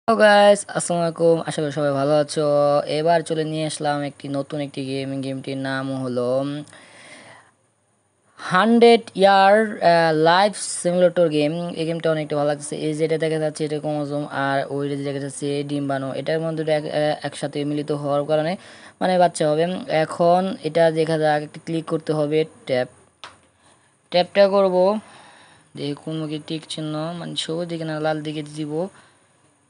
Hello guys, আসসালামু আলাইকুম। আশা করি সবাই ভালো আছো। এবার চলে নিয়ে আসলাম নতুন একটি গেমটির নাম হলো 100 ইয়ার লাইফ সিমুলেটর গেম। এই গেমটা অনেকটা ভালো লাগছে। এই যেটা দেখা যাচ্ছে এটা ক্রোমোজোম, আর ওই যে দেখা যাচ্ছে ডিম্বাণু। এটার মধ্যে একসাথে মিলিত হওয়ার কারণে মানে বাচ্চা হবে। এখন এটা দেখা যাক, একটু ক্লিক করতে হবে। ট্যাপটা করব, দেখুন মুখে টিক চিহ্ন মানে সবুজ দিকে না লাল দিকে দিব,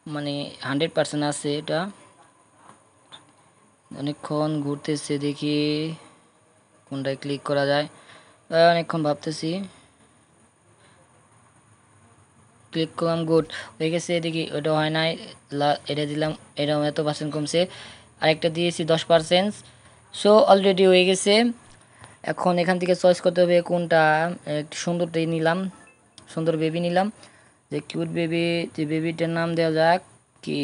মানে 100% আছে। এটা অনেকক্ষণ ঘুরতেছে, দেখি কোনটায় ক্লিক করা যায়। অনেকক্ষণ ভাবতেছি, ক্লিক করলাম, গুড হয়ে গেছে। দেখি ওটা হয় নাই, এটা দিলাম, এটা এত পার্সেন্ট কমছে। আরেকটা দিয়েছি 10%। সো অলরেডি হয়ে গেছে। এখন এখান থেকে চয়েস করতে হবে কোনটা। একটু সুন্দরটাই নিলাম, সুন্দর বেবি নিলাম, যে কিউট বেবি। যে বেবিটার নাম দেওয়া যাক কি,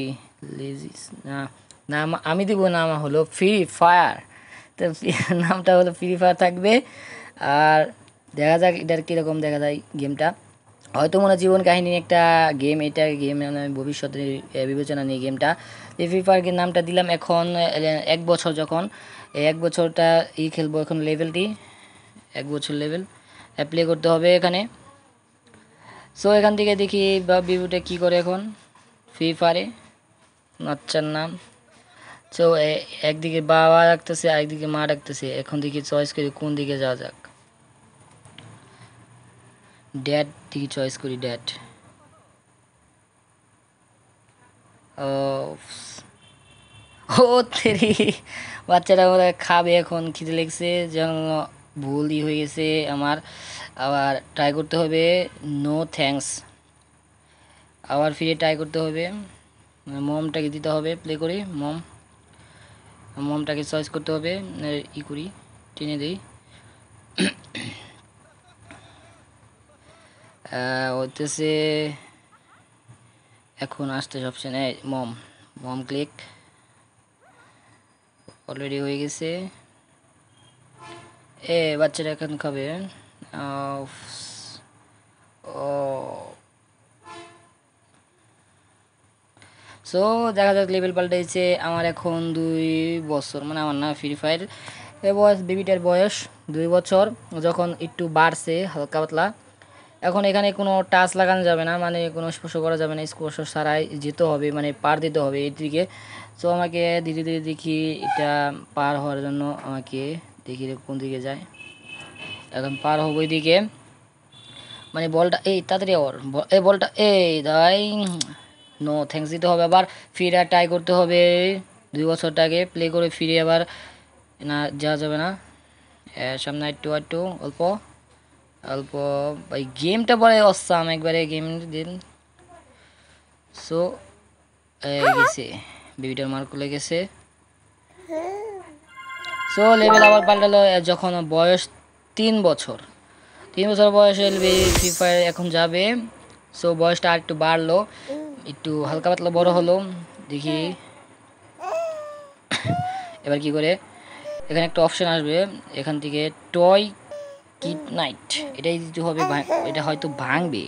লেজিস না, নাম আমি দিব, নাম হলো ফ্রি ফায়ার। তো নামটা হলো ফ্রি ফায়ার থাকবে। আর দেখা যাক এটার কীরকম দেখা যায় গেমটা। হয়তো মনে জীবন কাহিনী একটা গেম, এটা গেম মানে ভবিষ্যতে বিবেচনা নিয়ে গেমটা। এই ফ্রি ফায়ার নামটা দিলাম। এখন 1 বছর, যখন এই 1 বছরটা খেলবো। এখন লেভেলটি 1 বছর লেভেল অ্যাপ্লাই করতে হবে এখানে। সো এখান থেকে দেখি বা বিভুটা কী করে এখন ফ্রি ফায়ারে। বাচ্চার নাম, সো একদিকে বাবা ডাকতেছে, আরেকদিকে মা ডাকতেছে। এখন দেখি চয়েস করি কোন দিকে যাওয়া যাক। ড্যাড দিকে চয়েস করি, ড্যাড। ও তেরি, বাচ্চাটা ওরা খাবে এখন, খিদে লেগেছে যেন, ভুলই হয়ে গেছে আমার। আবার ট্রাই করতে হবে, নো থ্যাঙ্কস। আবার ফিরে ট্রাই করতে হবে, মমটাকে দিতে হবে, প্লে করি মমটাকে চয়েস করতে হবে। করি, টেনে দিই। হইতেছে এখন আসতেছে অপশানে মম। মম ক্লিক, অলরেডি হয়ে গেছে। বাচ্চারা এখন খাবে। ও সো দেখা যাক, লেভেল পাল্টাইছে আমার। এখন 2 বছর, মানে আমার না, ফ্রি ফায়ার বয়স, বেবিটার বয়স 2 বছর। যখন একটু বাড়ছে হালকা পাতলা, এখন এখানে কোনো টাচ লাগানো যাবে না, মানে কোনো স্পর্শ করা যাবে না, স্পর্শ ছাড়াই যেতে হবে, মানে পার দিতে হবে এদিকে। সো আমাকে ধীরে ধীরে দেখি এটা পার হওয়ার জন্য আমাকে দেখি কোন দিকে যায়। এখন পার হবো এদিকে, মানে বলটা তাড়াতাড়ি ওর এই বলটা দাই। নো থ্যাঙ্কস দিতে হবে, আবার ফিরে ট্রাই করতে হবে। 2 বছরটাকে প্লে করে ফিরে আবার না যাওয়া যাবে না। সামনে একটু একটু অল্প অল্প। ভাই গেমটা পরে অসাম একবারে গেম দিন। সো গেছে, বেবিটার মার্ক লেগেছে। সো লেভেল আবার পাল্টালো যখন বয়স 3 বছর। 3 বছর বয়সে ফ্রি ফায়ার এখন যাবে। সো বয়সটা আর একটু বাড়লো, একটু হালকা পাতলা বড় হলো। দেখি এবার কি করে। এখানে একটা অপশন আসবে, এখান থেকে টয় কিট নাইট, এটাই দিতে হবে। এটা হয়তো ভাঙবে,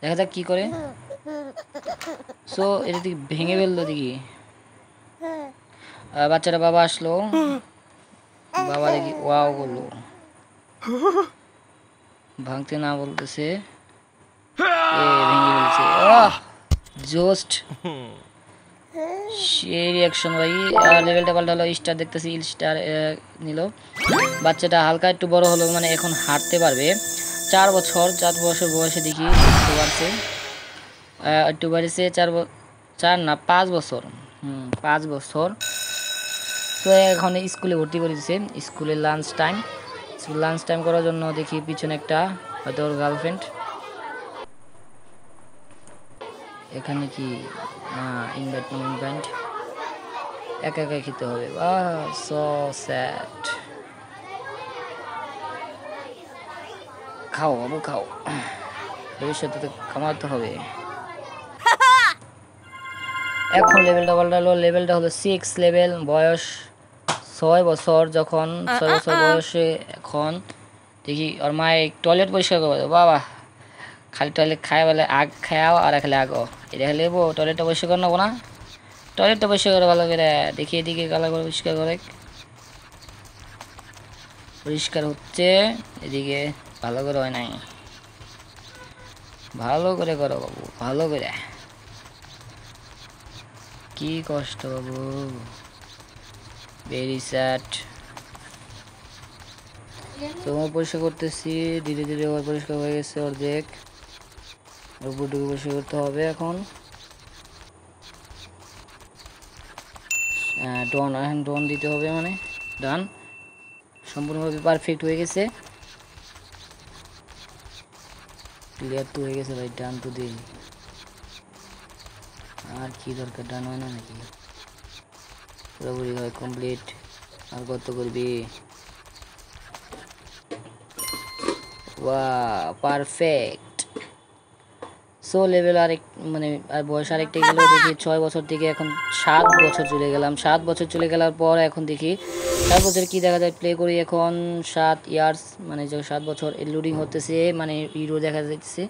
দেখা যাক কি করে। সো এটা দিকে ভেঙে ফেললো দেখি। বাচ্চাটা বাবা আসলো, বাবা দেখি ওয়াও বললো, ভাঙতে না বলতেছে, ভেঙে ফেলছে। জাস্ট সেই রিয়াকশন ভাই। লেভেলটা পাল্টালো, স্টার দেখতেছি, স্টার নিল। বাচ্চাটা হালকা একটু বড় হলো, মানে এখন হাঁটতে পারবে। 4 বছর বয়সে দেখি একটু বাড়ছে, একটু বাড়ছে। 4 না 5 বছর, 5 বছর। তো এখন স্কুলে ভর্তি করে দিচ্ছে, স্কুলে লাঞ্চ টাইম করার জন্য। দেখি পিছনে একটা হয়তো ওর গার্লফ্রেন্ড। এখানে কি না, ইনভাইট নো ইনভাইট, একা একা খেতে হবে। So sad. খাও বাবু খাও, ভবিষ্যতে তো কামাতে হবে। এখন লেভেলটা পাল্টালো, লেভেলটা হলো 6 লেভেল। বয়স 6 বছর, যখন 6 বছর বয়সে এখন দেখি ওর মায়ের টয়লেট পরিষ্কার করবে। বাবা খালি টয়লেট খায় বলে আগ খাও আর খালি আগো এটা খালি টয়লেটটা পরিষ্কার করে নেবো না টয়লেটটা পরিষ্কার করে ভালো করে দেখি এদিকে গালা করে পরিষ্কার করে পরিষ্কার হচ্ছে এদিকে ভালো করে হয় নাই ভালো করে করো বাবু ভালো করে কি কষ্ট বাবু ভেরি স্যাড তো পরিষ্কার করতেছি ধীরে ধীরে পরিষ্কার হয়ে গেছে অর্ধেক উপরটুকু পরিষ্কার করতে হবে এখন ডন দিতে হবে মানে ডান সম্পূর্ণভাবে পারফেক্ট হয়ে গেছে ক্লিয়ার তো হয়ে গেছে ভাই ডান তো দিই আর কি দরকার ডান হয় না নাকি পুরোপুরি হয় কমপ্লিট আর কত করবি ওয়াও পারফেক্ট সো লেভেল আরেক মানে আর বয়স আরেকটা গেল দেখি 6 বছর থেকে এখন 7 বছর চলে গেলাম 7 বছর চলে গেলার পর এখন দেখি 7 বছর কি দেখা যায় প্লে করি এখন 7 ইয়ার্স মানে যে 7 বছর লোডিং হতেছে মানে হিরো দেখা যাচ্ছে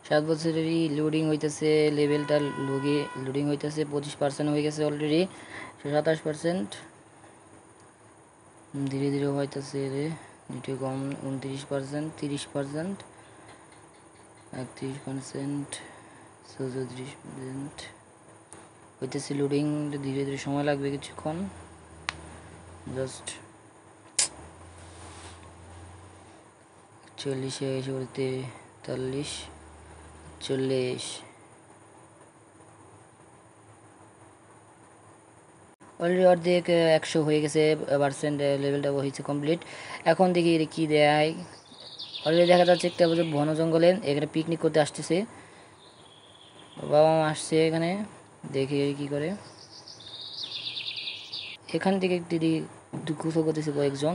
7 বছরেরই লোডিং হইতেছে লেভেলটা লোডিং হইতেছে 25% হয়ে গেছে অলরেডি 27% ধীরে ধীরে হইতেছে রে একটু কম 29% 30% 31% 34% হইতেছে লোডিং ধীরে ধীরে সময় লাগবে কিছুক্ষণ জাস্ট 40 এসে বলতে 43 40 অলরেডি অর্ধেক 100 হয়ে গেছে পার্সেন্ট লেভেলটা হয়েছে কমপ্লিট এখন দেখি কি দেয় অলরেডি দেখা যাচ্ছে একটা বন জঙ্গলে এখানে পিকনিক করতে আসতেছে বাবা মা আসছে এখানে দেখি কি করে এখান থেকে দিদি দুঃখ করতেছে কয়েকজন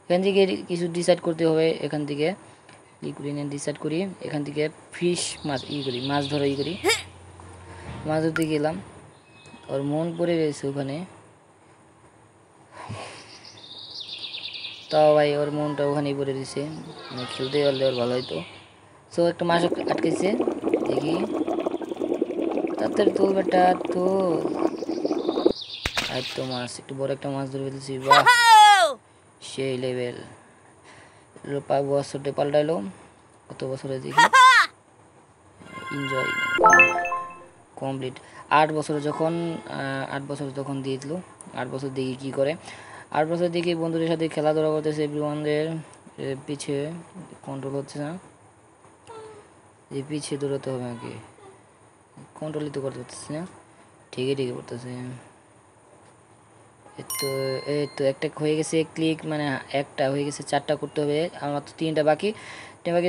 এখান থেকে কিছু ডিসাইড করতে হবে এখান থেকে ডিসাইড করি এখান থেকে ফিশ মাছ করি মাছ ধরা করি মাছ ধরতে গেলাম ওর মন পড়ে গেছে ওখানে তাও ভাই ওর মনটা ওখানেই পড়ে দিছে মানে খেলতে পারলে ওর ভালো হইতো সো একটা মাছ আটকেছে দেখি তাড়াতাড়ি তো বেটা তো আর তো মাছ একটু বড় একটা মাছ ধরে ফেলছি বাহ সেই লেভেল বছরটা পাল্টাইলো কত বছরে দেখি এনজয় কমপ্লিট 8 বছর যখন দিয়ে দিল 8 বছর দেখি কি করে 8 বছর দেখি বন্ধুদের সাথে খেলাধুলা করতেছে এভরিওয়ানদের পিছে কন্ট্রোল হচ্ছে না যে পিছিয়ে দৌড়াতে হবে আমাকে কন্ট্রোলই তো করতে পারতেছি না ঠিকই করতেছে এই তো একটা হয়ে গেছে ক্লিক মানে একটা হয়ে গেছে 4টা করতে হবে আমার তো 3টা বাকি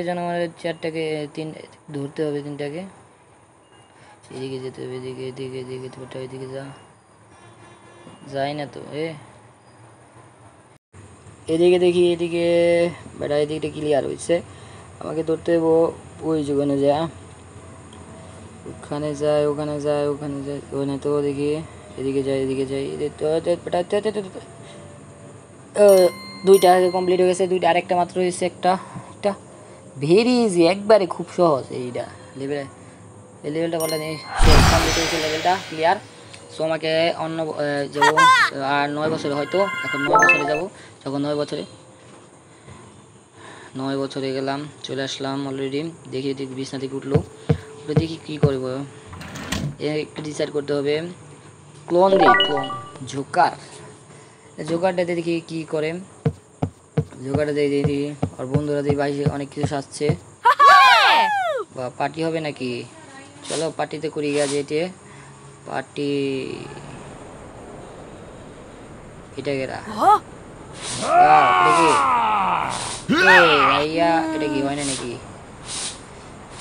জন্য আমাদের 4টাকে 3 ধরতে হবে 3টাকে এদিকে যেতে হবে এদিকে যাই না তো এদিকে দেখি এদিকে বেটা এদিকে ক্লিয়ার হয়েছে আমাকে ধরতে হবে ওই ওখানে যায় ওখানে তো দেখি এদিকে যাই দুইটা কমপ্লিট হয়ে গেছে দুইটা আরেকটা মাত্র হয়েছে একটা ভেরি ইজি একবারে খুব সহজ এইটা লেভেলটা বলে নেই কমপ্লিট হয়েছে লেভেলটা ক্লিয়ার সো আমাকে অন্য যাবো আর 9 বছরে হয়তো এখন 9 বছরে যাবো যখন 9 বছরে গেলাম চলে আসলাম অলরেডি দেখি বিছনা থেকে উঠলো দেখি কি করবো একটু ডিসাইড করতে হবে ক্লোন জোকারটা দেখি কি করে জোকারটা দেখি আর বন্ধুরা দেখি ভাই অনেক কিছু সাজছে বা পার্টি হবে নাকি চলো পার্টিতে করি গিয়ে পার্টি এটা গেরা এটা কি হয় না নাকি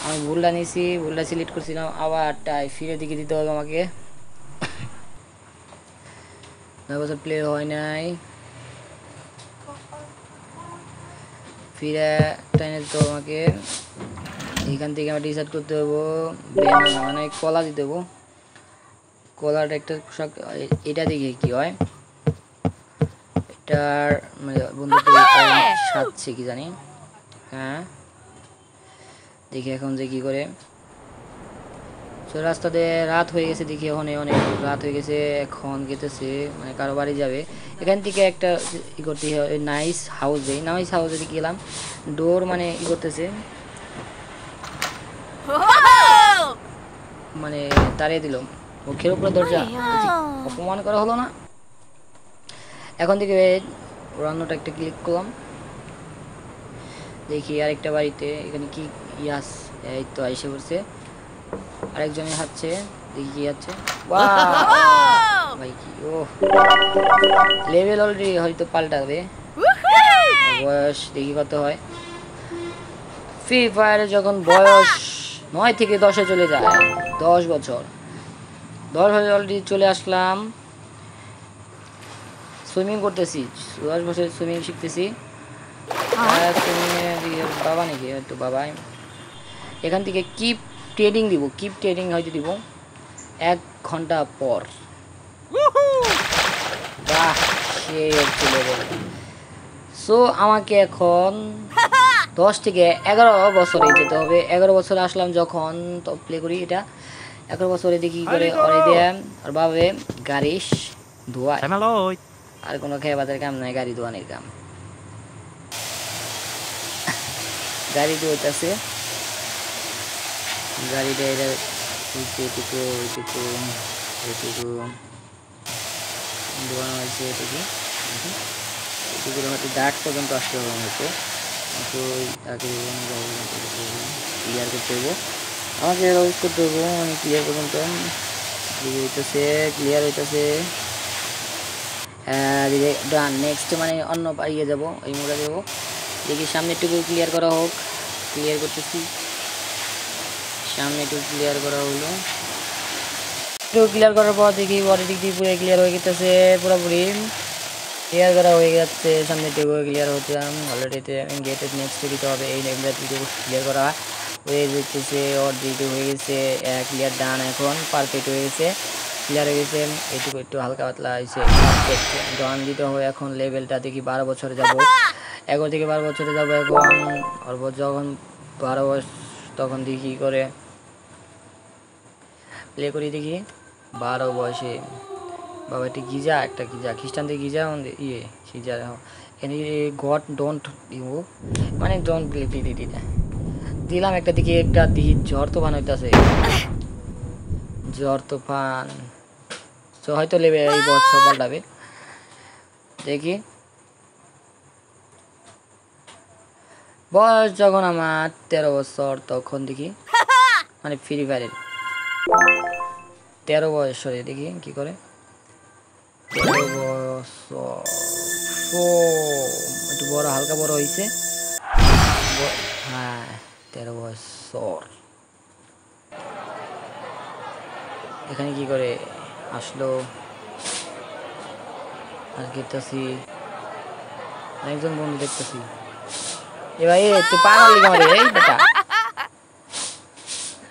আমি ভুলটা সিলেক্ট করছিলাম আবার ফিরে দিকে দিতে হবে আমাকে 9 বছর প্লে হয় নাই ফিরে টাইনে দিতে হবে আমাকে এখান থেকে আমরা ডিসাইড করতে হবো মানে কলা দিতে হবো কলাটা একটা এটা দেখে কি হয় এটার মানে বন্ধু সাজছে কি জানি হ্যাঁ দেখি এখন যে কি করে। তো রাস্তাতে রাত হয়ে গেছে, দেখি ওখানে অনেক রাত হয়ে গেছে। এখন গেতেছে মানে কারো বাড়ি যাবে। এখান থেকে একটা ই করতে হয়, নাইস হাউসে দিকে গেলাম। ডোর মানে ই করতেছে, মানে তাড়িয়ে দিল মুখের উপরে দরজা। অপমান করা হলো না। এখন থেকে রান্নাটা একটা ক্লিক করলাম, দেখি আরেকটা বাড়িতে এখানে কি ইয়াস, এই তো আইসে পড়ছে। আরেকজনের হাঁটছে, দেখি কি আছে। ভাই কি ও লেভেল অলরেডি হয়তো পাল্টাবে। বয়স দেখি কত হয়। ফ্রি ফায়ারে যখন বয়স 9 থেকে 10-এ চলে যায়, 10 বছর, 10 বছর অলরেডি চলে আসলাম। সুইমিং করতেছি, 10 বছর সুইমিং শিখতেছি। বাবা নাকি একটু বাবা। এখান থেকে কিপ ট্রেডিং দিব, কিপ ট্রেডিং হয়তো দিব 1 ঘন্টা পর। বাহ, সেই হচ্ছে লেভেল। সো আমাকে এখন 10 থেকে 11 বছরে যেতে হবে। 11 বছরে আসলাম যখন, তো প্লে করি এটা। 11 বছরে দেখি করে অরে দিয়ে আর বাবে গাড়িস ধোয়া, আর কোনো খেয়ে বাজার কাম নাই, গাড়ি ধোয়ানোর কাম। গাড়ি ধোয়াইতেছে, গাড়িটা এটা এইটুকু ওইটুকু এইটুকু ধোয়ানো হয়েছে। এটুকু এটুকুর হয়তো দাগ পর্যন্ত আসতে হবে হয়তো, তাকে ক্লিয়ার করতে হবো, আমাকে রোজ করতে হবো মানে ক্লিয়ার পর্যন্ত। হইতেছে ক্লিয়ার হইতেছে। ডান, নেক্সট মানে অন্য পাইয়ে যাবো, এই মোড়া দেবো। দেখি সামনে একটু ক্লিয়ার করা হোক, ক্লিয়ার করতেছি। সামনে একটু ক্লিয়ার করা হলো, একটু ক্লিয়ার করার পর দেখি বডি দিক দিয়ে পুরো ক্লিয়ার হয়ে গেছে, পুরোপুরি ক্লিয়ার করা হয়ে যাচ্ছে। সামনে একটু ক্লিয়ার হচ্ছে অলরেডিতে গেটের নেক্সট দিতে হবে। এই নেক্সট ক্লিয়ার করা হয়ে যেতেছে, ওর দিকে হয়ে গেছে ক্লিয়ার। ডান, এখন পারফেক্ট হয়ে গেছে, ক্লিয়ার হয়ে গেছে। এইটুকু একটু হালকা পাতলা হয়েছে, পারফেক্ট। ডান দিতে হবে এখন লেভেলটা, দেখি 12 বছরে যাব, 11 থেকে 12 বছরে যাবো এখন। ওর যখন 12 বছর তখন দেখি করে প্লে করি, দেখি 12 বয়সে বাবা একটা গিজা, একটা গিজা খ্রিস্টানদের গিজা ইয়ে গিজা। এখানে গড ডোন্ট ইউ মানে ডোন্ট দিলাম একটা, দিকে একটা দিকে ঝড় তুফান হইতেছে, ঝড় তুফান। তো হয়তো লেবে এই বছর পাল্টাবে, দেখি। বয়স যখন আমার 13 বছর তখন দেখি মানে ফ্রি ফায়ারের 13 বছরে দেখি কি করে। 13 বছর একটু বড়, হালকা বড় হয়েছে। হ্যাঁ, 13 বছর। এখানে কি করে আসলো আর দেখতেছি একজন বন্ধু দেখতেছি। এ ভাই তুই পাগল লিখে মারি, এই বেটা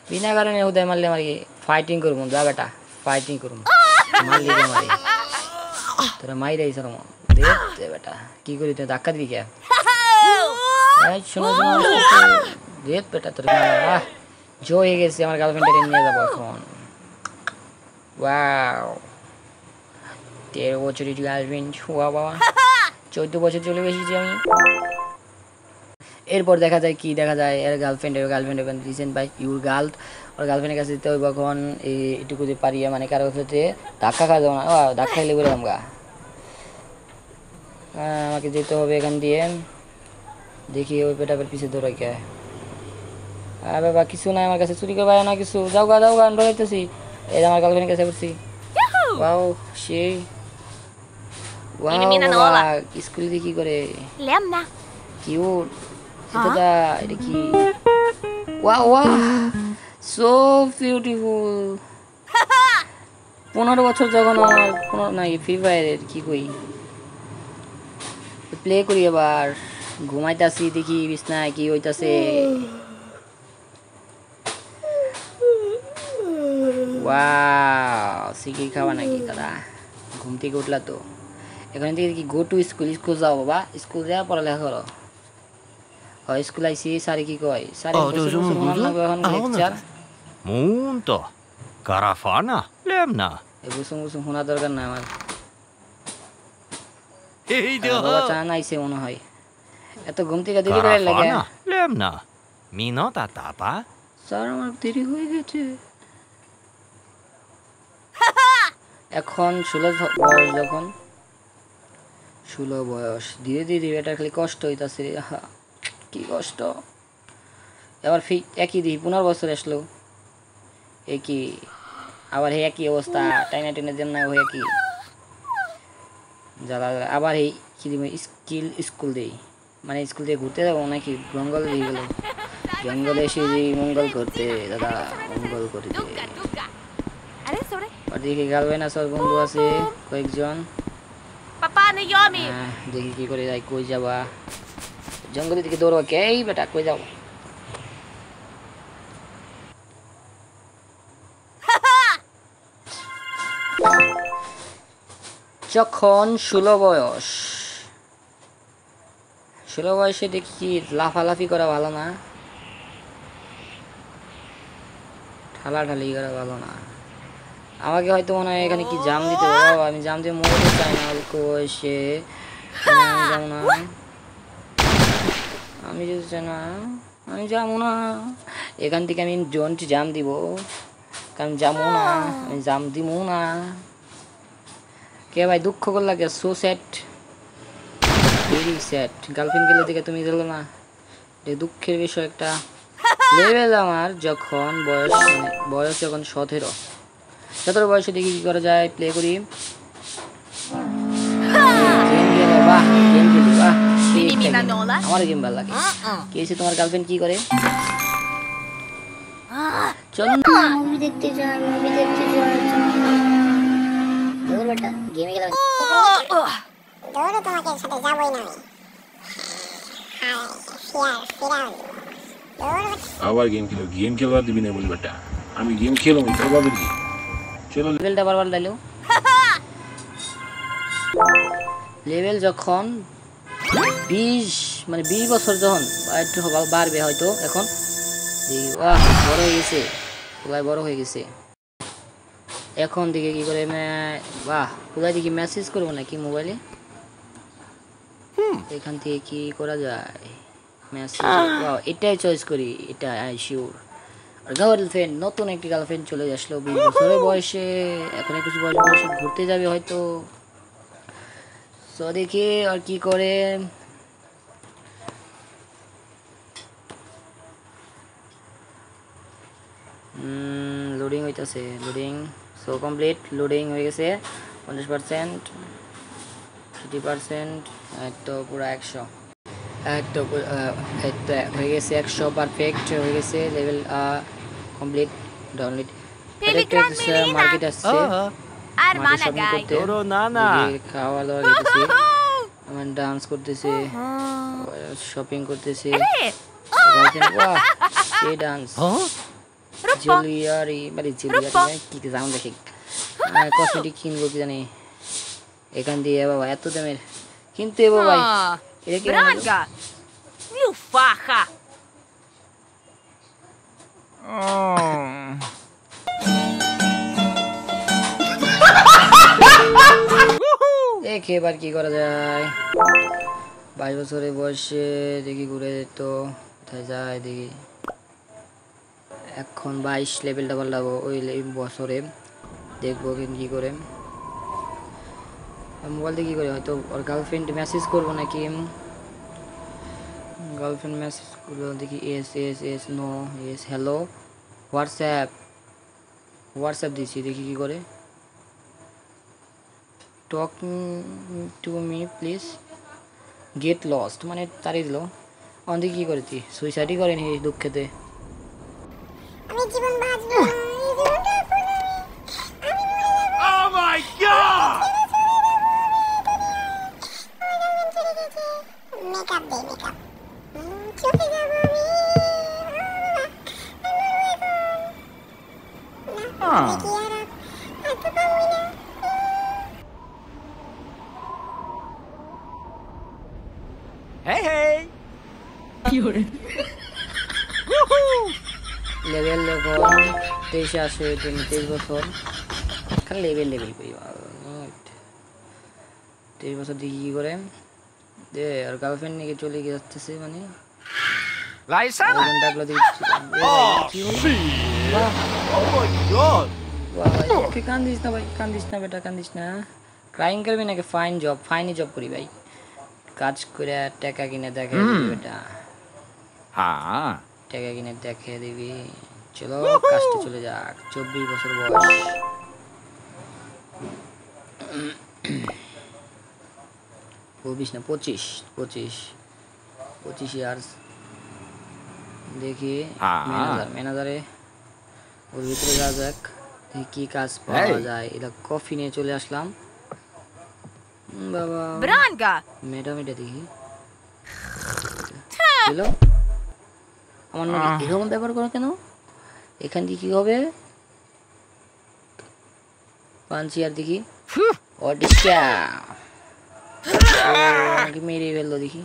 বিনা কারণে উদয় মারলে মারি, ফাইটিং করবো যা বেটা, ফাইটিং করবো মারলি মারি তোরা মাই রাইস দে বেটা। কি করি তুই ধাক্কা দিবি কে? শোনো শোনো দেখ বেটা, তোর জো হয়ে গেছে, আমার গার্লফ্রেন্ডের নিয়ে যাবো এখন। ওয়াও, 13 বছরের গার্লফ্রেন্ড, ওয়া বাবা 14 বছর চলে বেশিছি আমি। এরপর দেখা যায় কি দেখা যায়, এর গার্লফ্রেন্ড ওখানে রিসেন্ট বাই ইউর গার্ল, ওর গার্লফ্রেন্ডের কাছে দিতে হইব এখন। এইটুকু যে পারিয়া মানে কারো সাথে ধাক্কা খাওয়া যাবো না, ধাক্কা খাইলে বলে আমগা। আমাকে যেতে হবে এখান দিয়ে, দেখি ওই পেটাপের পিছে দৌড়াই কে। বাবা কিছু নাই আমার কাছে, চুরি করবা না কিছু, যাও গা ডরাইতেছি। এই আমার গার্লফ্রেন্ডের কাছে করছি। ওয়াও সেই বাবা স্কুলে দিয়ে কি করে কিউট এটা কি, ওয়াও ওয়াও সো বিউটিফুল। 15 বছর যখন আমার 15 নাই ফ্রি ফায়ারের কি কই প্লে করি, এবার ঘুমাইতাছি দেখি বিছনায় কি হইতাছে। ওয়াও সিকির খাওয়া নাকি দাদা, ঘুম থেকে উঠলা তো। এখান থেকে কি গো টু স্কুল, স্কুল যাও বাবা, স্কুল যাও পড়ালেখা করো। হয় স্কুল আইছি স্যারে কি কয় স্যারে বসে বসে শোনার না এখন লেকচার Muunto. Karafana. Lemna. এই বসে বসে শোনা দরকার না আমার Hej বাবা då. চান আইছে মনে হয় এত ঘুম থেকে দেরি করে লাগে Karafana. Lemna. Minota tapa. Sir আমার দেরি হয়ে গেছে এখন 16 বয়স যখন 16 বয়স ধীরে ধীরে এটা খালি কষ্ট হইতাছে রে কি কষ্ট এবার একই দিই 15 বছর আসলো একই আবার এই একই অবস্থা টাইনা টেনে দেন না হয়ে কি যারা আবার এই কি দিব স্কুল দেই মানে স্কুল দিয়ে ঘুরতে যাবো নাকি জঙ্গল দিয়ে গেল জঙ্গলে এসে যে মঙ্গল করতে দাদা মঙ্গল করে আর দেখি গার্লফ্রেন্ড আছে বন্ধু আছে কয়েকজন দেখি কি করে যাই কই যাবা জঙ্গলের দিকে দৌড়বা কে এই বেটা কই যাও যখন 16 বয়সে দেখি লাফালাফি করা ভালো না ঠালাঠালি করা ভালো না আমাকে হয়তো মনে হয় এখানে কি জাম দিতে হবে আমি জাম দিয়ে মরতে চাই না অল্প বয়সে যাবো না আমি যদি চাই না আমি যাবো না এখান থেকে আমি জোনটি জাম দিব কারণ যাবো না আমি জাম দিব না কে ভাই দুঃখ করলা কে so sad very sad girlfriend গেলে দিকে তুমি গেলো না দুঃখের বিষয় একটা লেভেল আমার যখন বয়স যখন 17 বয়সে দেখি কি করা যায় প্লে করি আমার গেম ভালো লাগে কে তোমার গার্লফ্রেন্ড কি করে চলো মুভি দেখতে যাই বেটা গেমে গেলাম দৌড়ো তোমাকে সাথে যাবই না আবার গেম খেলবার দিবি না বলি বেটা আমি গেম খেলো তোর বাবার কি চলো লেভেলটা বারবার দিলো লেভেল যখন 20 মানে 20 বছর যখন একটু বাড়বে হয়তো এখন বড় হয়ে গেছে পুলাই বড় হয়ে গেছে এখন দিকে কি করে পুলাই দিকে মেসেজ করবো নাকি মোবাইলে এখান থেকে কি করা যায় মেসেজ এটাই চয়েস করি এটা আই শিওর আর গার্লফ্রেন্ড নতুন একটি গার্লফ্রেন্ড চলে আসলো 20 বছরের বয়সে এখন কিছু বয়সে ঘুরতে যাবে হয়তো সো দেখি আর কি করে লোডিং হইতাছে লোডিং সো কমপ্লিট লোডিং হয়ে গেছে 50% 50% তো পুরো 100 তো হয়ে গেছে 100 পারফেক্ট হয়ে গেছে লেভেল কমপ্লিট ডাউনলোড মার্কেট আসছে খাওয়া দাওয়া খেতেছি আমার ডান্স করতেছে শপিং করতেছে ডান্স জুয়েলারি মানে জুয়েলারি কি দাম দেখি কসমেটিক কিনবো কি জানি এখান দিয়ে বাবা এত দামের কিনতে বাবা এটা কি Braga! Mil farra! দেখে এবার কি করা যায় 22 বছরের বয়সে দেখি ঘুরে যেত কোথায় যায় দেখি এখন 22 লেভেলটা বাড়াবো ওই বছরে দেখবো কি করে মোবাইল দিয়ে কি করে হয়তো ওর গার্লফ্রেন্ড মেসেজ করবো নাকি গার্লফ্রেন্ড মেসেজ করবো দেখি এস নো এস হ্যালো হোয়াটসঅ্যাপ দিচ্ছি দেখি কি করে talk to me please get lost মানে তারই দিল আমাদের কি করেছি সুইসাইডই করেনি দুঃখেতে আমি জীবন বাঁচবো Oh my god! মেকআপ দে মেকআপ চলে যাব আমি কি আর এত পাবি না Hey, hey! লেভেল এখন 23 আসে, 23 বছর খালি লেভেল করি। 23 বছর দিয়ে কি করে দে আর গার্লফ্রেন্ড নিয়ে চলে যাচ্ছে মানে License? ওজন ডাকলো দেখছি কি হলো বাহ Oh my god! বাহ তুই কান্দিস না ভাই, কান্দিস না বেটা, কান্দিস না। ক্রাইম করবি নাকি ফাইনি জব করি ভাই, কাজ করে টাকা কিনে দেখে দিবি বেটা, Ah. টাকা কিনে দেখে দিবি। চলো কাজটা চলে যাক। 24 বছর বয়স, 24 না 25 ইয়ার্স। দেখি ম্যানেজারে ওর ভিতরে যাওয়া যাক, দেখি কি কাজ পাওয়া যায়। এটা কফি নিয়ে চলে আসলাম। বাবা Branga! ম্যাডাম এটা দেখি হ্যালো, আমার নাম এরকম ব্যবহার করো কেন? এখান দিয়ে কি হবে? পাঞ্চি আর দেখি অডিশা আমাকে মেরে ফেললো দেখি।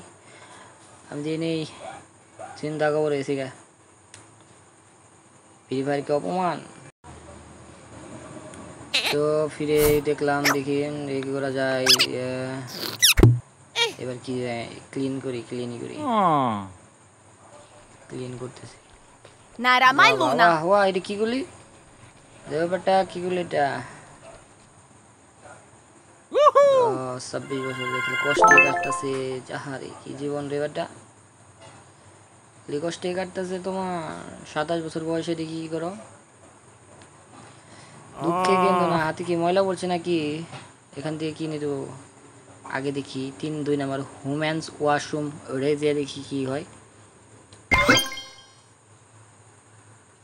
আমি দিয়ে নেই চিন্তা খবর এসে গা ফ্রি ফায়ারকে অপমান। তো ফিরে দেখলাম, দেখি কি করা যায়। এবার কি ক্লিন করি, ক্লিন করতেছি। Nara mai luna! ওয়া এটা কি গুলি দেবটা, কি গুলি এটা? 26 বছর দেখলে কষ্টে কাটতেছে, যাহারে কি জীবন রে বেটা, কষ্টে কাটতেছে তোমার। 27 বছর বয়সে দেখি কি করো, দুঃখে কিন্তু না। হাতে কি ময়লা পড়ছে নাকি? এখান থেকে কিনে দেবো। আগে দেখি 2 নাম্বার হোম্যান্স ওয়াশরুম, ওটাই যে দেখি কি হয়।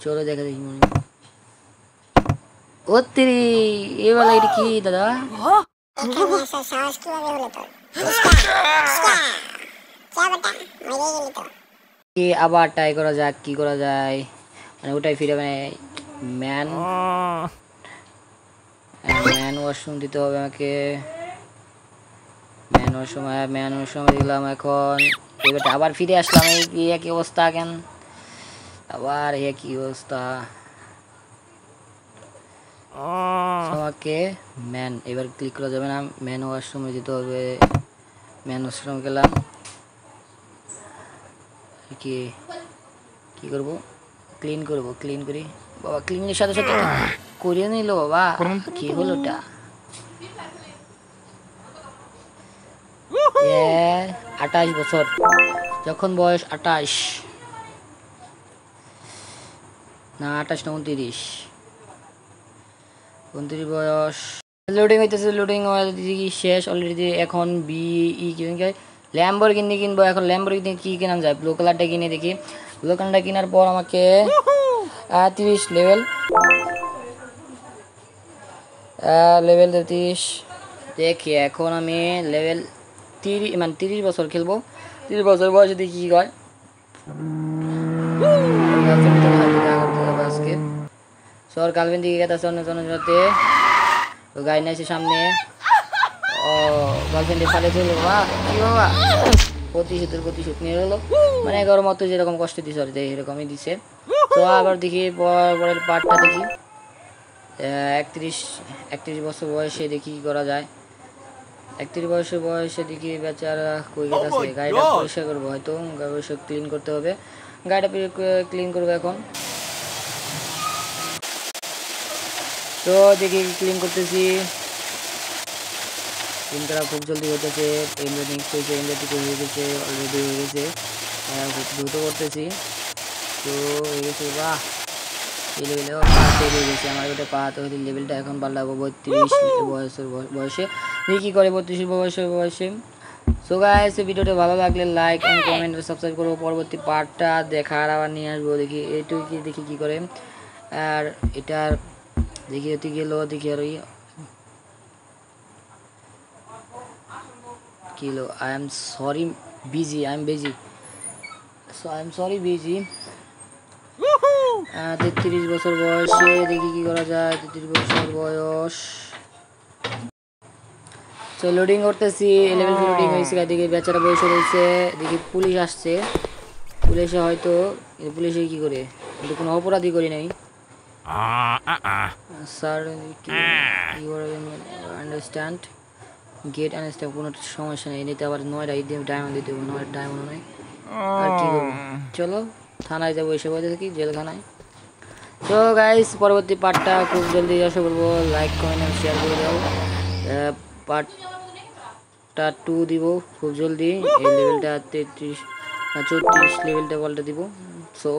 চলো দেখা দেখি মনে ও তেরি এবেলা এটা কি দাদা? এখানে আসার সাহস কিভাবে হলো তোর? যা বেটা, মরে গেলি তো। কি আবার ট্রাই করা যাক, কি করা যায়। মানে ওটাই ফিরে মানে ম্যান ওয়াশরুম দিতে হবে আমাকে। ম্যান ওয়াশরুম দিলাম। এখন এবার আবার ফিরে আসলাম। এই একই অবস্থা কেন? আবার একই অবস্থা। আমাকে ম্যান এবার ক্লিক করা যাবে না, ম্যান ওয়াশরুমে যেতে হবে। ম্যান ওয়াশরুম গেলাম। কি করব? ক্লিন করি। বাবা ক্লিনের সাথে সাথে করিয়ে নিল বাবা, কি হলো ওটা? 28 বছর, যখন বয়স 28 না 29 না 29 বয়স। লোডিং হইতেছে, শেষ অলরেডি। এখন ল্যাম্বরগিনি কিনবো। এখন ল্যাম্বরগিনি কি কেনা যায়? ব্লু কালারটা কিনে দেখি। ব্লু কালারটা কেনার পর আমাকে 30 লেভেল 30 দেখি। এখন আমি লেভেল 30 বছর খেলবো। 30 বছর বয়সে দেখি কি হয়। আজকে সর গার্লফ্রেন্ড দিকে গেছে অন্য জনতে গাড়ি নাইছে সামনে। ও গার্লফ্রেন্ডে ফালে চলো বাবা, কি বাবা প্রতিশোধ নিয়ে হলো। মানে 11 মতো যেরকম কষ্ট দিছে এরকমই দিছে। তো আবার দেখি পরের পার্টটা দেখি। 31 বছর বয়সে দেখি কি করা যায়। 31 বয়সে দেখি বেচারা কই গেছে। গাড়িটা পরিষ্কার করবো, হয়তো গাড়ি ক্লিন করতে হবে। গাড়িটা ক্লিন করবো এখন। তো দেখি ক্লিন করতেছি। ক্লিন করা খুব জলদি হতেছে। হয়ে গেছে, অলরেডি হয়ে গেছে। খুব দ্রুত করতেছি। তো হয়ে গেছে। বাহ এই লেভেলে হয়ে গেছে আমার। ওটা পাহাতে হলে লেভেলটা এখন বাড়াবো 32 বয়সে। দেখি কি করে 32 বয়সে। সো গাইস ভিডিওটা ভালো লাগলে লাইক এন্ড কমেন্ট আর সাবস্ক্রাইব করবো। পরবর্তী পার্টটা দেখার আবার নিয়ে আসবো। দেখি এইটুকু দেখি কি করে। আর এটার দেখি হতে গেল। দেখি আর কিলো আই এম সরি বিজি। 33 বছর বয়সে দেখি কি করা যায়। 33 বছর বয়স। তো লোডিং করতেছি। লেভেল লোডিং হয়েছে। দেখি বেচারা বয়স রয়েছে। দেখি পুলিশ আসছে। পুলিশে হয়তো পুলিশে কি করে, কিন্তু কোনো অপরাধী করি নাই স্যার। ইউ আন্ডারস্ট্যান্ড গেট আনস্ট্যান্ড, কোনো সমস্যা নেই। নিতে আবার 9টা ডায়মন্ড দিতে হবে, 9 ডায়মন্ড নেই। আর কি করবো, চলো থানায় যাবো, এসে বসে থাকি জেলখানায়। তো গাইস পরবর্তী পার্টটা খুব জলদি আশা করবো, লাইক কমেন্ট শেয়ার করে দাও। পার্টটা 2 দিব খুব জলদি। এই লেভেলটা 33 না 34 লেভেলটা বলটা দিব। সো